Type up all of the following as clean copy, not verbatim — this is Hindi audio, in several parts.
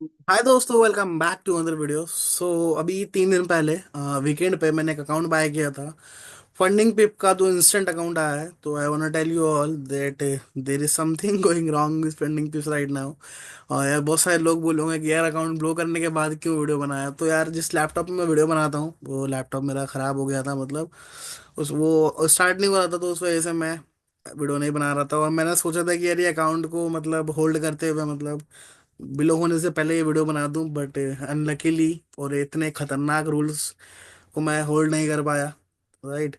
हाय दोस्तों, welcome back to another video. अभी 3 दिन पहले वीकेंड पे मैंने एक अकाउंट बाय किया था। फंडिंग पिप का जो इंस्टेंट अकाउंट आया है, तो I want tell you all that there is something going wrong with funding pips right now. और यार, बहुत सारे लोग बोलोगे कि यार अकाउंट ब्लो करने के बाद क्यों वीडियो बनाया। तो यार, जिस लैपटॉप में मैं वीडियो बनाता हूँ वो लैपटॉप मेरा ख़राब हो गया था। मतलब उस वो स्टार्ट नहीं हो रहा था, तो उस वजह से मैं वीडियो नहीं बना रहा था। और मैंने सोचा था कि यार ये अकाउंट को मतलब होल्ड करते हुए, मतलब बिलो होने से पहले ये वीडियो बना दूं, बट अनलकीली और इतने खतरनाक रूल्स को मैं होल्ड नहीं कर पाया। राइट।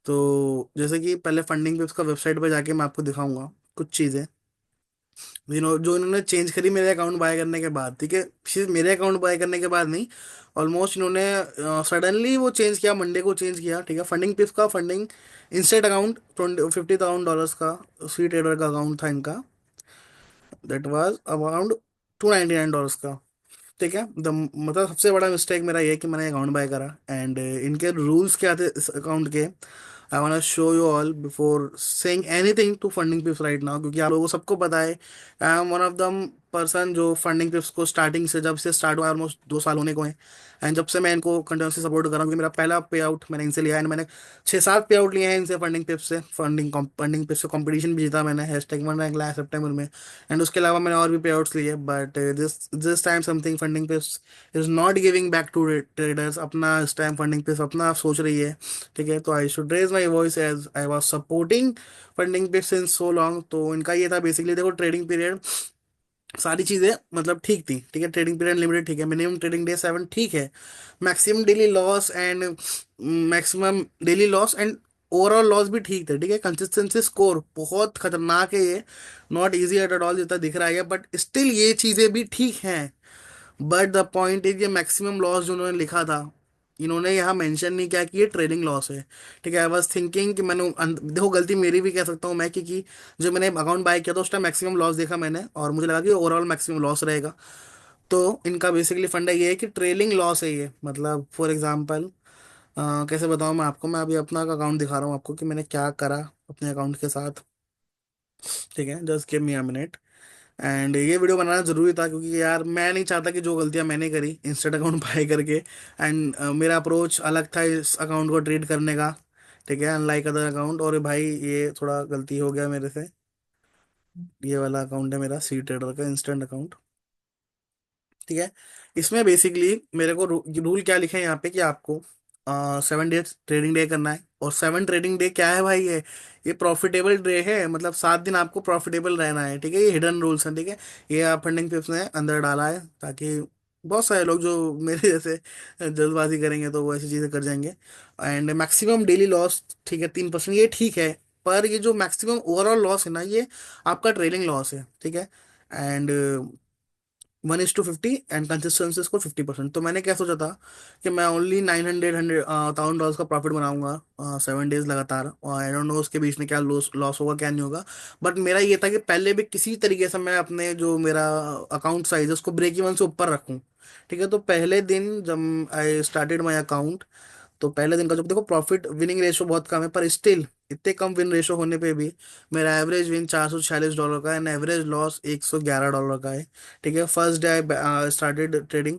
तो जैसे कि पहले फंडिंग पे उसका वेबसाइट पे जाके मैं आपको दिखाऊंगा कुछ चीज़ें जो इन्होंने चेंज करी मेरे अकाउंट बाय करने के बाद। ठीक है, सिर्फ मेरे अकाउंट बाय करने के बाद नहीं, ऑलमोस्ट इन्होंने सडनली वो चेंज किया, मंडे को चेंज किया। ठीक है, फंडिंग पिफ का फंडिंग इंस्टेंट अकाउंट $50,000 का सी ट्रेडर का अकाउंट था इनका। दैट वाज अराउंड $299 का। ठीक है, मतलब सबसे बड़ा मिस्टेक मेरा ये है कि मैंने अकाउंट बाय करा। एंड इनके रूल्स क्या थे इस अकाउंट के, I want show you all before saying anything to funding pips right now, क्योंकि आप लोगों को सबको पता है I am one of the person जो फंडिंग पिप्स को स्टार्टिंग से, जब से स्टार्ट हुआ ऑलमोस्ट 2 साल होने को है। एंड जब से मैं इनको कंटिन्यूसली सपोर्ट कर रहा हूँ, क्योंकि मेरा पहला पे आउट मैंने इनसे लिया है। एंड मैंने 6-7 पे आउट लिए हैं इनसे, फंडिंग पिप्स से। फंडिंग पिप्स से कंपटीशन भी जीता मैंने, हैशटैग वन रैंक लाया सितंबर में। एंड उसके अलावा मैंने और भी पे आउट्स लिए, but this this time something funding pips is not giving back to traders अपना। इस टाइम फंडिंग पिप्स अपना सोच रही है। ठीक है, तो I should raise my voice as I was supporting funding pips since so long. तो इनका ये था बेसिकली, देखो ट्रेडिंग पीरियड सारी चीजें मतलब ठीक थी। ठीक है, ट्रेडिंग पीरियड लिमिटेड ठीक है, मिनिमम ट्रेडिंग डे 7 ठीक है, maximum daily loss and overall loss भी ठीक थे। ठीक है, कंसिस्टेंसी स्कोर बहुत खतरनाक है ये, नॉट इजी एट ऑल जितना दिख रहा है, बट स्टिल ये चीजें भी ठीक हैं। बट द पॉइंट इज, ये मैक्सिमम लॉस जो उन्होंने लिखा था, इन्होंने यहाँ मेंशन नहीं किया कि ये ट्रेडिंग लॉस है। ठीक है, आई वाज थिंकिंग कि देखो गलती मेरी भी कह सकता हूँ मैं, क्योंकि जो मैंने अकाउंट बाय किया था उस टाइम मैक्सिमम लॉस देखा मैंने, और मुझे लगा कि ओवरऑल मैक्सिमम लॉस रहेगा। तो इनका बेसिकली फंडा ये है कि ट्रेलिंग लॉस है ये। मतलब फॉर एग्जांपल, कैसे बताऊँ मैं आपको, मैं अभी अपना अकाउंट दिखा रहा हूँ आपको कि मैंने क्या करा अपने अकाउंट के साथ। ठीक है, just give me a minute. And ये वीडियो बनाना जरूरी था, क्योंकि यार मैं नहीं चाहता कि जो गलतियां मैंने करी इंस्टेंट अकाउंट बाय करके। एंड मेरा अप्रोच अलग था इस अकाउंट को ट्रीट करने का। ठीक है, अनलाइक अदर अकाउंट। और भाई ये थोड़ा गलती हो गया मेरे से। ये वाला अकाउंट है मेरा सी ट्रेडर का इंस्टेंट अकाउंट। ठीक है, इसमें बेसिकली मेरे को रूल क्या लिखे हैं यहाँ पे कि आपको 7 डेज ट्रेडिंग डे करना है। और 7 ट्रेडिंग डे क्या है भाई, ये प्रॉफिटेबल डे है, मतलब 7 दिन आपको प्रॉफिटेबल रहना है। ठीक है, ये हिडन रूल्स हैं। ठीक है, ये आप फंडिंग टिप्स ने अंदर डाला है, ताकि बहुत सारे लोग जो मेरे जैसे जल्दबाजी करेंगे तो वो ऐसी चीज़ें कर जाएंगे। एंड मैक्सिमम डेली लॉस ठीक है 3%, ये ठीक है। पर ये जो मैक्सिमम ओवरऑल लॉस है ना, ये आपका ट्रेलिंग लॉस है। ठीक है, एंड 1:50 एंड कंसिस्टेंसी को 50%। तो मैंने क्या सोचा था कि मैं ओनली 900 $1,000 का प्रॉफिट बनाऊंगा 7 डेज लगातार। और आई डोंट नो उसके बीच में क्या लॉस लॉस होगा क्या नहीं होगा। बट मेरा ये था कि पहले भी किसी तरीके से मैं अपने जो मेरा अकाउंट साइज है उसको ब्रेक इवन से ऊपर रखूं। ठीक है, तो पहले दिन जब आई स्टार्टेड माई अकाउंट, तो पहले दिन का जब देखो प्रॉफिट विनिंग रेशो बहुत कम है, पर स्टिल इतने कम विन रेशो होने पे भी मेरा एवरेज विन $446 का एंड एवरेज लॉस $111 का है। ठीक है, first day I started trading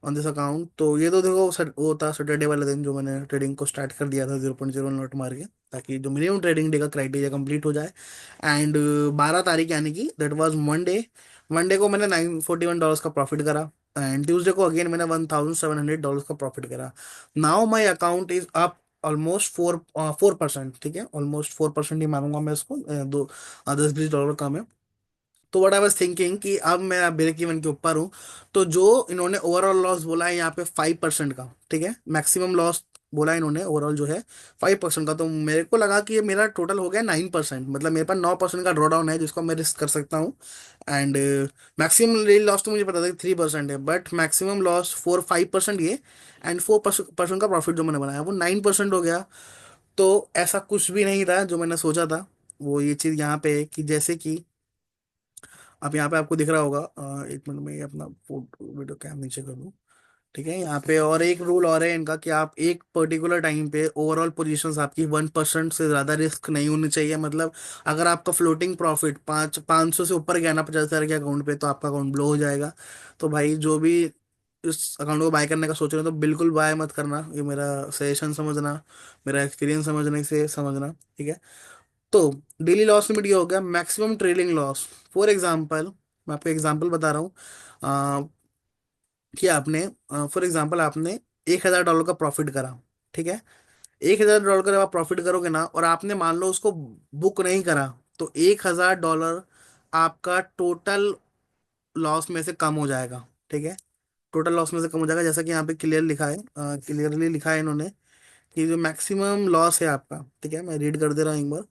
on this account. तो ये तो देखो वो था सैटरडे वाले दिन जो मैंने ट्रेडिंग को स्टार्ट कर दिया था 0.01 नॉट मार के, ताकि जो मिनिमम ट्रेडिंग डे का क्राइटेरिया कंप्लीट हो जाए। एंड 12 तारीख यानी कि दैट वाज मंडे, मंडे को मैंने $941 का प्रॉफिट करा। एंड ट्यूसडे को अगेन मैंने $1,700 का प्रॉफिट करा। Now my account is up almost 4%। ठीक है, ऑलमोस्ट 4% ही मानूंगा मैं इसको, 10-20 डॉलर कम है। तो व्हाट आई वाज थिंकिंग कि अब मैं ब्रेक इवन के ऊपर हूँ। तो जो इन्होंने ओवरऑल लॉस बोला है यहाँ पे 5% का, ठीक है, मैक्सिमम लॉस बोला है इन्होंने ओवरऑल जो है 5% का। तो मेरे को लगा कि ये मेरा टोटल हो गया 9%, मतलब मेरे पास 9% का ड्रॉ डाउन है जिसको मैं रिस्क कर सकता हूँ। एंड मैक्सिमम रियल लॉस तो मुझे पता था कि 3% है, बट मैक्सिमम लॉस 4-5% ये। एंड 4% का प्रॉफिट जो मैंने बनाया वो 9% हो गया। तो ऐसा कुछ भी नहीं था जो मैंने सोचा था। वो ये चीज़ यहाँ पे है कि जैसे कि अब यहाँ पे आपको दिख रहा होगा, 1 मिनट में ये अपना फोटो वीडियो कैम नीचे कर दूँ। ठीक है। यहाँ पे और एक रूल और है इनका कि आप एक पर्टिकुलर टाइम पे ओवरऑल पोजीशंस आपकी 1% से ज़्यादा रिस्क नहीं होनी चाहिए। मतलब अगर आपका फ्लोटिंग प्रॉफिट 500 से ऊपर गया ना 50,000 के अकाउंट पे, तो आपका अकाउंट ब्लो हो जाएगा। तो भाई जो भी इस अकाउंट को बाय करने का सोच रहे हो तो बिल्कुल बाय मत करना, ये मेरा सजेशन समझना, मेरा एक्सपीरियंस समझने से समझना, ठीक है। तो डेली लॉस लिमिट ये हो गया maximum trading loss. For example, मैं आपको एग्जाम्पल बता रहा हूँ कि आपने, फॉर एग्जाम्पल आपने $1,000 का प्रॉफिट करा, ठीक है। $1,000 का जब आप प्रॉफिट करोगे ना, और आपने मान लो उसको बुक नहीं करा, तो $1,000 आपका टोटल लॉस में से कम हो जाएगा, ठीक है। टोटल लॉस में से कम हो जाएगा, जैसा कि यहाँ पे क्लियर लिखा है, क्लियरली लिखा है इन्होंने कि जो मैक्सिमम लॉस है आपका, ठीक है, मैं रीड कर दे रहा हूँ एक बार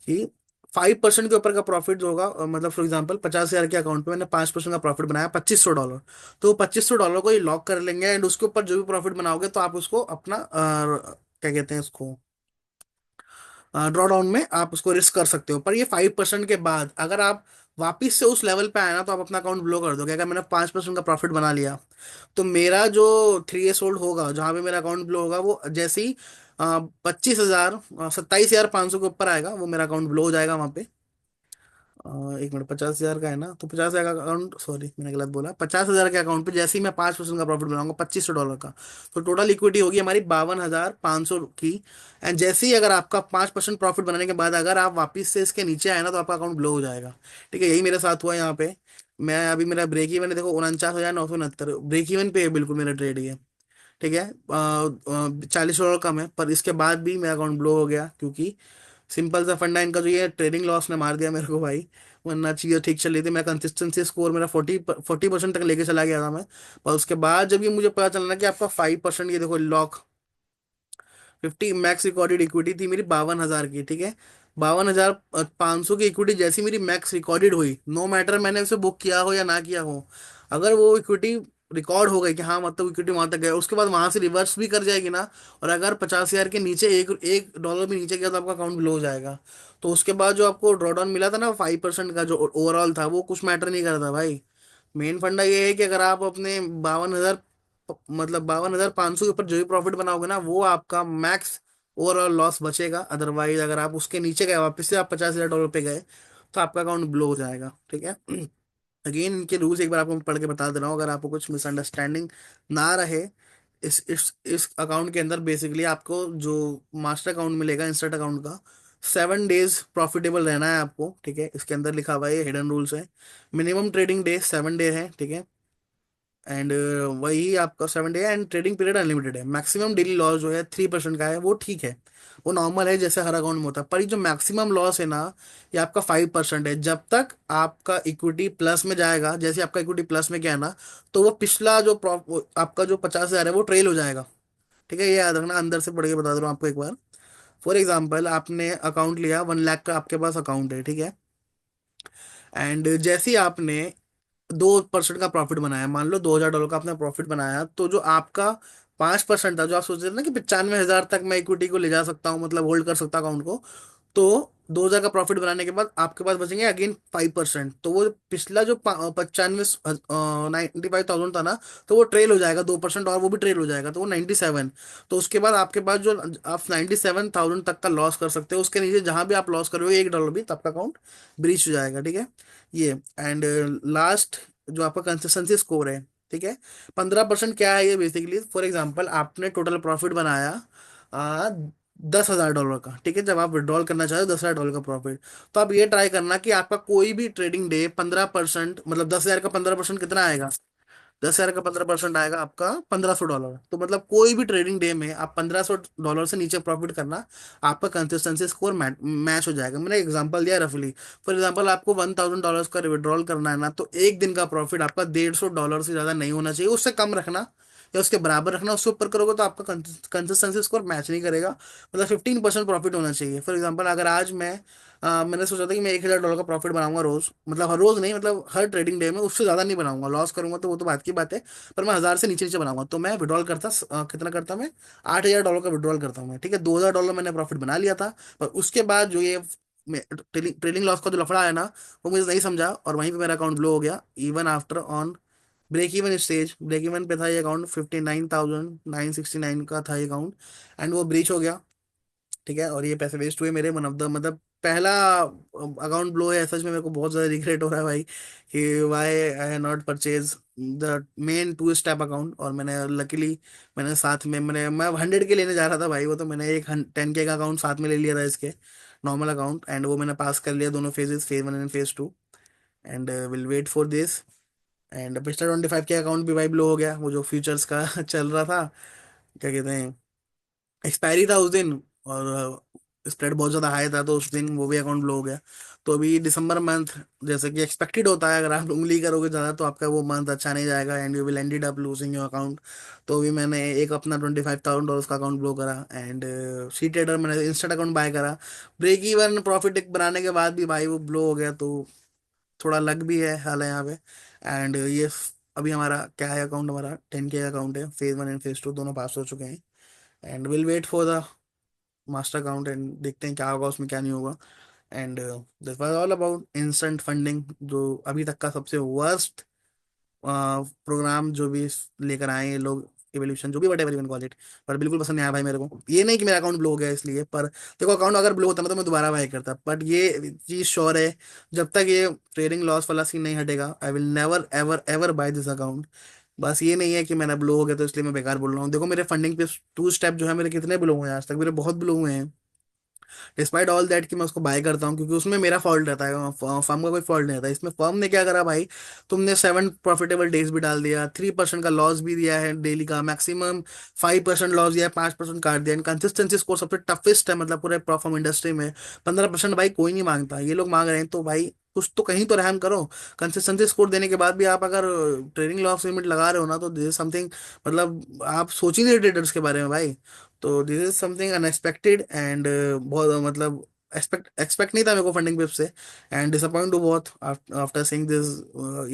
कि 5% के ऊपर का प्रॉफिट जो होगा, मतलब फॉर एग्जांपल 50,000 के अकाउंट पे मैंने 5% का प्रॉफिट बनाया, $2,500, तो $2,500 को ये लॉक कर लेंगे, एंड उसके ऊपर जो भी प्रॉफिट बनाओगे तो आप उसको अपना क्या कहते हैं उसको, ड्रॉ डाउन में आप उसको रिस्क कर सकते हो। पर ये 5% के बाद अगर आप वापिस से उस लेवल पे आए ना, तो आप अपना अकाउंट ब्लो कर दोगे। अगर मैंने 5% का प्रॉफिट बना लिया, तो मेरा जो 3 years old होगा जहां पे मेरा अकाउंट ब्लो होगा, वो जैसे ही 25,000 27,500 के ऊपर आएगा, वो मेरा अकाउंट ब्लो हो जाएगा वहां पे। एक मिनट, 50,000 का है ना, तो 50,000 का अकाउंट, सॉरी मैंने गलत बोला, 50,000 के अकाउंट पे जैसे ही मैं 5% का प्रॉफिट बनाऊंगा $2,500 का, तो टोटल इक्विटी होगी हमारी 52,500 की। एंड जैसे ही अगर आपका 5% प्रॉफिट बनाने के बाद अगर आप वापिस से इसके नीचे आए ना, तो आपका अकाउंट ब्लो हो जाएगा। ठीक है, यही मेरे साथ हुआ यहाँ पे। मैं अभी, मेरा ब्रेक इवन है देखो, 49,969 ब्रेक इवन पे है बिल्कुल मेरा ट्रेड ये, ठीक है। $40 कम है, पर इसके बाद भी मेरा अकाउंट ब्लो हो गया, क्योंकि सिंपल सा फंडा इनका जो ये ट्रेडिंग लॉस ने मार दिया मेरे को भाई। वरना चीज़ें ठीक चल रही थी, मैं कंसिस्टेंसी स्कोर मेरा 40% तक लेके चला गया था मैं। पर उसके बाद जब ये मुझे पता चलना कि आपका 5%, ये देखो लॉक 50 मैक्स रिकॉर्डेड इक्विटी थी मेरी 52,000 की, ठीक है। 52,500 की इक्विटी जैसी मेरी मैक्स रिकॉर्डेड हुई, नो मैटर मैंने उसे बुक किया हो या ना किया हो, अगर वो इक्विटी रिकॉर्ड हो गई कि हाँ मतलब इक्विटी वहां तक गया, उसके बाद वहां से रिवर्स भी कर जाएगी ना, और अगर 50,000 के नीचे एक एक डॉलर भी नीचे गया, तो आपका अकाउंट ब्लो हो जाएगा। तो उसके बाद जो आपको ड्रॉडाउन मिला था ना 5% का, जो ओवरऑल था, वो कुछ मैटर नहीं करता भाई। मेन फंडा ये है कि अगर आप अपने 52,000, मतलब 52,500 के ऊपर जो भी प्रॉफिट बनाओगे ना, वो आपका मैक्स ओवरऑल लॉस बचेगा। अदरवाइज अगर आप उसके नीचे गए, वापस से आप $50,000 पे गए, तो आपका अकाउंट ब्लो हो जाएगा, ठीक है। अगेन इनके रूल्स एक बार आपको मैं पढ़ के बता दे रहा हूँ, अगर आपको कुछ मिसअंडरस्टैंडिंग ना रहे। इस अकाउंट के अंदर बेसिकली आपको जो मास्टर अकाउंट मिलेगा, इंस्टेंट अकाउंट का, 7 डेज प्रॉफिटेबल रहना है आपको, ठीक है। इसके अंदर लिखा हुआ है, हिडन रूल्स है। मिनिमम ट्रेडिंग डे 7 डे है, ठीक है। एंड वही आपका 7 डे है, एंड ट्रेडिंग पीरियड अनलिमिटेड है। मैक्सिमम डेली लॉस जो है 3% का है, वो ठीक है, वो नॉर्मल है जैसे हर अकाउंट में होता है। पर ये जो मैक्सिमम लॉस है ना, ये आपका 5% है। जब तक आपका इक्विटी प्लस में जाएगा, जैसे आपका इक्विटी प्लस में गया ना, तो वो पिछला जो आपका जो 50,000 है वो ट्रेल हो जाएगा, ठीक है। ये याद रखना, अंदर से पढ़ के बता दे रहा हूँ आपको एक बार। फॉर एग्जाम्पल आपने अकाउंट लिया, 1 लाख का आपके पास अकाउंट है, ठीक है। एंड जैसे ही आपने 2% का प्रॉफिट बनाया, मान लो $2,000 का आपने प्रॉफिट बनाया, तो जो आपका 5% था, जो आप सोच रहे थे ना कि 95,000 तक मैं इक्विटी को ले जा सकता हूँ, मतलब होल्ड कर सकता हूँ अकाउंट को, तो 2,000 का प्रॉफिट बनाने के बाद आपके पास बचेंगे अगेन 5%। तो वो पिछला जो 95,000 था ना, तो वो ट्रेल हो जाएगा 2%, और वो भी ट्रेल हो जाएगा, तो वो 97। तो उसके बाद आपके पास जो आप 97,000 तक का लॉस कर सकते हो, उसके नीचे जहां भी आप लॉस करोगे $1 भी, तो आपका अकाउंट ब्रीच हो जाएगा, ठीक है। ये एंड लास्ट जो आपका कंसिस्टेंसी स्कोर है, ठीक है। 15% क्या है ये, बेसिकली फॉर एग्जांपल आपने टोटल प्रॉफिट बनाया $10,000 का, ठीक है। जब आप विड्रॉल करना चाहते हो $10,000 का प्रॉफिट, तो आप ये ट्राई करना कि आपका कोई भी ट्रेडिंग डे 15%, मतलब 10,000 का 15% कितना आएगा, 10,000 का 15% आएगा आपका $1,500। तो मतलब कोई भी ट्रेडिंग डे में आप $1,500 से नीचे प्रॉफिट करना, आपका कंसिस्टेंसी स्कोर मैच हो जाएगा। मैंने एग्जांपल दिया रफली, फॉर एग्जांपल आपको $1,000 का विड्रॉल करना है ना, तो एक दिन का प्रॉफिट आपका $150 से ज़्यादा नहीं होना चाहिए, उससे कम रखना या उसके बराबर रखना। उससे ऊपर करोगे तो आपका कंसिस्टेंसी स्कोर मैच नहीं करेगा। मतलब 15% प्रॉफिट होना चाहिए। फॉर एग्जांपल अगर आज मैंने सोचा था कि मैं $1,000 का प्रॉफिट बनाऊंगा रोज, मतलब हर रोज नहीं, मतलब हर ट्रेडिंग डे में, उससे ज्यादा नहीं बनाऊंगा, लॉस करूंगा तो वो तो बात की बात है। पर मैं 1,000 से नीचे नीचे बनाऊंगा, तो मैं विड्रॉल करता, कितना करता मैं, $8,000 का विड्रॉल करता हूँ मैं, ठीक है। $2,000 मैंने प्रॉफिट बना लिया था। पर उसके बाद जो ये ट्रेडिंग लॉस का जो लफड़ा है ना, वो मुझे नहीं समझा, और वहीं पे मेरा अकाउंट ब्लो हो गया, even after on break even पे था ये अकाउंट, 59,969 का था ये अकाउंट, एंड वो ब्रीच हो गया। ठीक है, और ये पैसे वेस्ट हुए मेरे, वन ऑफ द मतलब पहला अकाउंट ब्लो है सच में। मेरे को बहुत ज्यादा रिग्रेट हो रहा है भाई कि why I have not purchase the main two step account. और मैंने लकीली मैंने साथ में मैं 100 के लेने जा रहा था भाई, वो तो मैंने एक 10 के का अकाउंट साथ में ले लिया था इसके, नॉर्मल अकाउंट, एंड वो मैंने पास कर लिया दोनों phases, phase 1 and phase 2, and will wait for this. And पिछला 25 के अकाउंट भी भाई ब्लो हो गया, वो जो फ्यूचर्स का चल रहा था, क्या कहते हैं, एक्सपायरी था उस दिन, और स्प्रेड बहुत ज्यादा हाई था, तो उस दिन वो भी अकाउंट ब्लो हो गया। तो अभी दिसंबर मंथ, जैसे कि एक्सपेक्टेड होता है, अगर आप उंगली करोगे ज्यादा तो आपका वो मंथ अच्छा नहीं जाएगा, and you will ended up losing your account. तो अभी मैंने एक अपना $25,000 का अकाउंट ब्लो करा, एंड सी ट्रेडर मैंने इंस्टेंट अकाउंट बाय करा। ब्रेक इवन प्रॉफिट बनाने के बाद भी भाई वो ब्लो हो गया, तो थोड़ा लग भी है हाल है यहाँ पे। एंड ये अभी हमारा क्या है, अकाउंट हमारा 10 के अकाउंट है, फेज 1 एंड फेज 2 दोनों पास हो चुके हैं, and will wait for the master account, and देखते हैं क्या होगा उसमें क्या नहीं होगा। And this was all about instant funding, जो अभी तक का सबसे वर्स्ट प्रोग्राम जो भी लेकर आए ये लोग, एवोल्यूशन जो भी what ever you call it, पर बिल्कुल पसंद नहीं आया भाई मेरे को। ये नहीं कि मेरा अकाउंट ब्लो हो गया इसलिए, पर देखो अकाउंट अगर ब्लो होता ना तो मैं दोबारा बाय करता, बट ये चीज श्योर है, जब तक ये ट्रेडिंग लॉस वाला सीन नहीं हटेगा I will never ever ever buy this account. बस ये नहीं है कि मैंने ब्लो हो गया तो इसलिए मैं बेकार बोल रहा हूँ। देखो मेरे फंडिंग पे टू स्टेप जो है मेरे कितने ब्लो हुए हैं आज तक, मेरे बहुत ब्लो हुए हैं, डिस्पाइट ऑल दैट कि मैं उसको बाय करता हूँ, क्योंकि उसमें मेरा फॉल्ट रहता है, फर्म का कोई फॉल्ट नहीं रहता। इसमें फर्म ने क्या करा भाई, तुमने 7 प्रॉफिटेबल डेज भी डाल दिया, 3% का लॉस भी दिया है डेली का, मैक्सिमम 5% लॉस दिया है, 5% काट दिया। कंसिस्टेंसी स्कोर सबसे टफेस्ट है, मतलब पूरे प्लेटफॉर्म इंडस्ट्री में 15% भाई कोई नहीं मांगता, ये लोग मांग रहे हैं, तो भाई कुछ तो कहीं तो रहम करो। कंसिस्टेंसी स्कोर देने के बाद भी आप अगर ट्रेडिंग लॉस लिमिट लगा रहे हो ना, तो दिस इज समथिंग, मतलब आप सोच ही नहीं ट्रेडर्स के बारे में भाई। तो this is something unexpected, and बहुत मतलब एक्सपेक्ट एक्सपेक्ट नहीं था मेरे को फंडिंग वेब से, एंड डिसअपॉइंट टू बहुत आफ्टर सीइंग दिस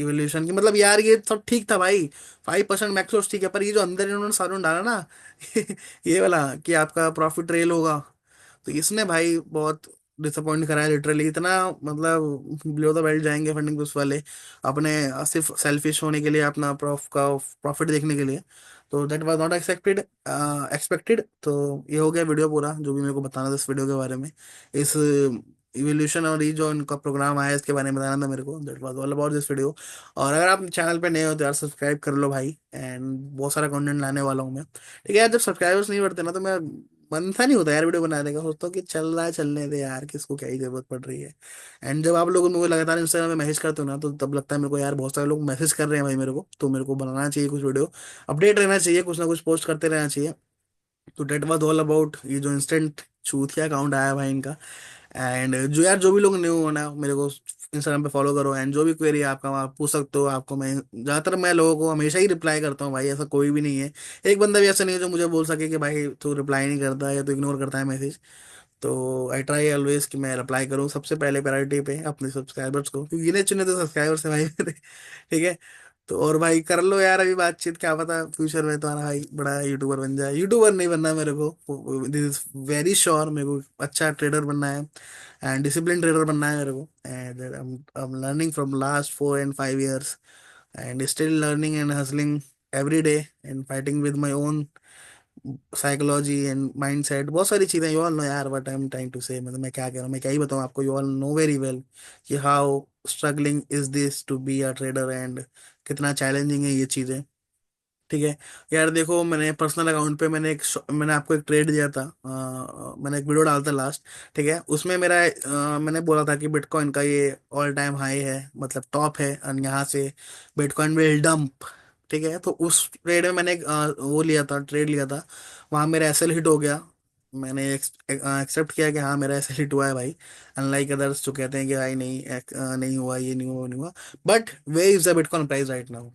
इवोल्यूशन की। मतलब यार ये सब ठीक था भाई, 5% मैक्स लॉस ठीक है, पर ये जो अंदर इन्होंने सारों डाला ना ये वाला कि आपका प्रॉफिट ट्रेल होगा, तो इसने भाई बहुत डिसअपॉइंट करा है लिटरली। इतना मतलब बिलो द बेल्ट जाएंगे फंडिंग वेब्स वाले अपने सिर्फ सेल्फिश होने के लिए, अपना प्रॉफिट देखने के लिए। तो that was not expected expected. तो ये हो गया वीडियो पूरा, जो भी मेरे को बताना था इस वीडियो के बारे में, इस इवोल्यूशन और ये जो इनका प्रोग्राम आया इसके बारे में बताना था मेरे को। That was all about this video. और अगर आप चैनल पे नए हो तो यार सब्सक्राइब कर लो भाई, एंड बहुत सारा कंटेंट लाने वाला हूँ मैं। ठीक है यार, जब सब्सक्राइबर्स नहीं बढ़ते ना तो मैं मन सा नहीं होता यार वीडियो बनाने का, सोचता हूँ कि चल रहा है चलने दे यार, किसको क्या ही जरूरत पड़ रही है। एंड जब आप लोग मेरे को लगातार इंस्टाग्राम पे मैसेज करते हो ना, तो तब लगता है मेरे को यार बहुत सारे लोग मैसेज कर रहे हैं भाई मेरे को, तो मेरे को बनाना चाहिए कुछ वीडियो, अपडेट रहना चाहिए, कुछ ना कुछ पोस्ट करते रहना चाहिए। तो डेट वाज ऑल अबाउट ये जो इंस्टेंट छूतिया अकाउंट आया भाई इनका। एंड जो यार जो भी लोग न्यू हो ना, मेरे को इंस्टाग्राम पे फॉलो करो, एंड जो भी क्वेरी आपका आप पूछ सकते हो, आपको मैं ज्यादातर मैं लोगों को हमेशा ही रिप्लाई करता हूँ भाई, ऐसा कोई भी नहीं है, एक बंदा भी ऐसा नहीं है जो मुझे बोल सके कि भाई तू रिप्लाई नहीं करता है या तो इग्नोर करता है मैसेज। तो आई ट्राई ऑलवेज कि मैं रिप्लाई करूँ सबसे पहले प्रायोरिटी पे अपने सब्सक्राइबर्स को, क्योंकि गिने चुने तो सब्सक्राइबर्स है भाई मेरे। ठीक है, तो और भाई कर लो यार अभी बातचीत, क्या पता फ्यूचर में तुम्हारा भाई बड़ा यूट्यूबर बन जाए। यूट्यूबर नहीं बनना मेरे को, दिस इज वेरी श्योर, मेरे को अच्छा ट्रेडर बनना है, एंड डिसिप्लिन ट्रेडर बनना है मेरे को, and I am learning from last 4 and 5 years, and still learning and hustling every day, and fighting with my own psychology and mindset, बहुत सारी चीजें। यू ऑल नो यार what I am trying to say, मतलब मैं क्या कह रहा हूँ, मैं क्या ही बताऊँ आपको, you all know very well कि how struggling is this to be a trader, and कितना चैलेंजिंग है ये चीजें। ठीक है यार, देखो मैंने पर्सनल अकाउंट पे मैंने आपको एक ट्रेड दिया था, मैंने एक वीडियो डाला था लास्ट। ठीक है, उसमें मेरा मैंने बोला था कि बिटकॉइन का ये ऑल टाइम हाई है, मतलब टॉप है, और यहाँ से बिटकॉइन विल डंप। ठीक है, तो उस ट्रेड में मैंने एक वो लिया था, ट्रेड लिया था, वहां मेरा एसएल हिट हो गया। मैंने एक्सेप्ट किया कि हाँ मेरा एसएल हिट हुआ है भाई, अनलाइक अदर्स जो कहते हैं कि भाई नहीं नहीं हुआ, ये नहीं हुआ, वो नहीं हुआ। But where is the bitcoin price right now,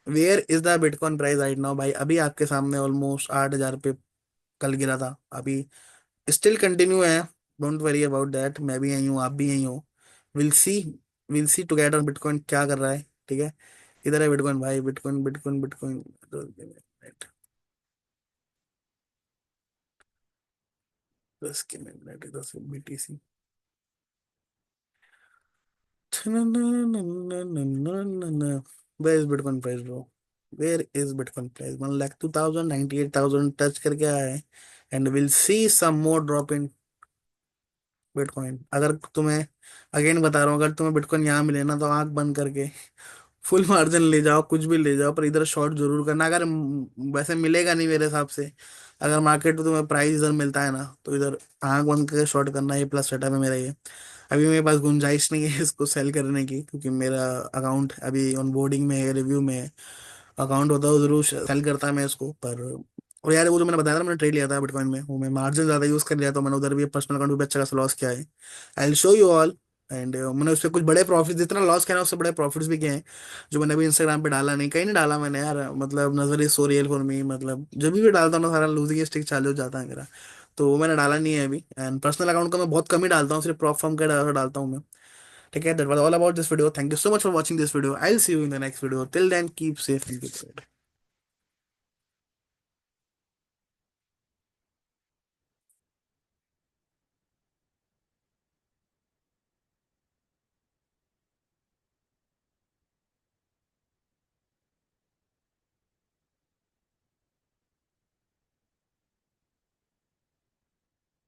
where is the bitcoin price right now भाई, अभी आपके सामने ऑलमोस्ट 8,000 पे कल गिरा था, अभी स्टिल कंटिन्यू है। डोंट वरी अबाउट दैट, मैं भी यही हूँ, आप भी यही हो। Will see, will see together bitcoin क्या कर रहा है। ठीक है, इधर है बिटकॉइन भाई, बिटकॉइन बिटकॉइन बिटकॉइन, 10 के minute 10 BTC। Where is bitcoin price bro? Where is bitcoin price? 1,02,000, 98,000 touch करके आया है, and will see some more drop in bitcoin. अगर तुम्हें, अगेन बता रहा हूँ, अगर तुम्हें बिटकॉइन यहाँ मिले ना, तो आंख बंद करके फुल मार्जिन ले जाओ, कुछ भी ले जाओ, पर इधर शॉर्ट जरूर करना। अगर वैसे मिलेगा नहीं मेरे हिसाब से, अगर मार्केट में तुम्हें प्राइस इधर मिलता है ना, तो इधर आंख बंद करके शॉर्ट करना। ये प्लस सेटअप है मेरा ये। अभी मेरे पास गुंजाइश नहीं है इसको सेल करने की, क्योंकि मेरा अकाउंट अभी ऑन बोर्डिंग में है, रिव्यू में है। अकाउंट होता है, वो जरूर सेल करता है मैं इसको, पर और यार वो जो मैंने बताया था, मैंने ट्रेड लिया था बिटकॉइन में, वो मैं मार्जिन ज्यादा यूज कर लिया, तो मैंने उधर भी पर्सनल अकाउंट भी अच्छा खासा लॉस किया है। I will show you all. And मैंने उस पर कुछ बड़े प्रॉफिट, जितना लॉस किया ना उससे बड़े प्रॉफिट्स भी किए हैं, जो मैंने अभी इंस्टाग्राम पे डाला नहीं, कहीं नहीं डाला मैंने यार, मतलब नजर is so real for me, मतलब जब भी डालता हूँ ना, सारा लूजिंग स्टिक चालू हो जाता है मेरा। तो वो मैंने डाला नहीं है अभी, एंड पर्सनल अकाउंट का मैं बहुत कम ही डालता हूँ, सिर्फ प्रॉप फॉर्म का डालता हूँ मैं। ठीक है, that was all about this video. Thank you so much for watching this video. I will see you in the next video. Till then keep safe and keep